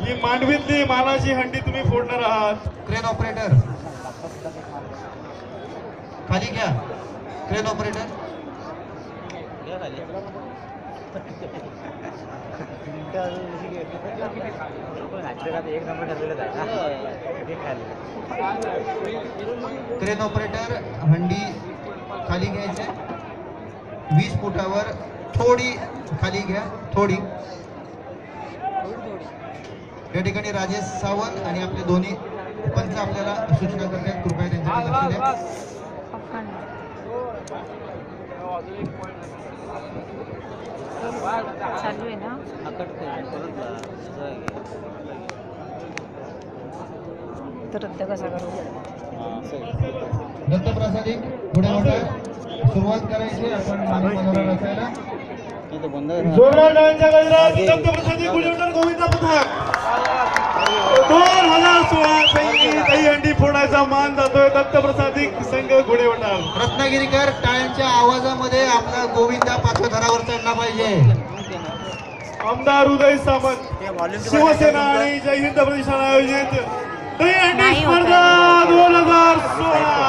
ही मांडवीतली मानाची हंडी तुम्ही फोडणार आहात. क्रेन ऑपरेटर खाली घ्या. क्रेन ऑपरेटर क्रेन ऑपरेटर हंडी खाली घ्यायचे. 20 फुटावर थोडी खाली घ्या. थोडी या ठिकाणी राजेश सावंत आणि आपले दोन्ही पंच आपल्याला सूचना करतात. कृपया त्यांच्याकडे लक्ष द्या. चालू आहे ना. तर रद्द कसा करू. दत्तप्रसादी पुढे मोठा सुरुवात करायची. आपण मानव मनोरा रचायला जोरदार टाळ्यांच्या गजरात दत्तप्रसादी गुजवटर गोविंदा पथक 2016 काही हंडी फोडायचा मान जातोय दत्तप्रसादी संघ घोडेवटार. रत्नागिरीकर टाळ्यांच्या आवाजामध्ये आपला गोविंदा पाचव्या चढला पाहिजे. आमदार उदय सामंत शिवसेना आणि जय हिंद प्रतिष्ठान आयोजित काही हंडी स्पर्धा 2016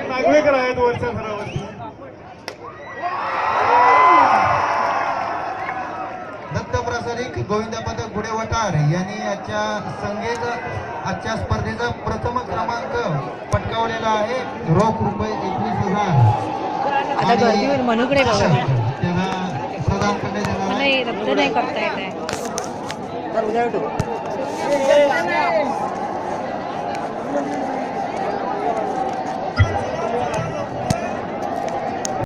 नागवेकर आहेत वरच्या थरावरती. दत्तप्रसादिक गोविंदा पथक गुढे वटार यांनी आजच्या स्पर्धेचा प्रथम क्रमांक पटकावलेला आहे. रोख रुपये 21,000 आता गर्दीवर मनुकडे बघा. त्यांना प्रदान करण्यात येणार आहे. नाही रद्द नाही करता येत आहे. तर उद्या भेटू.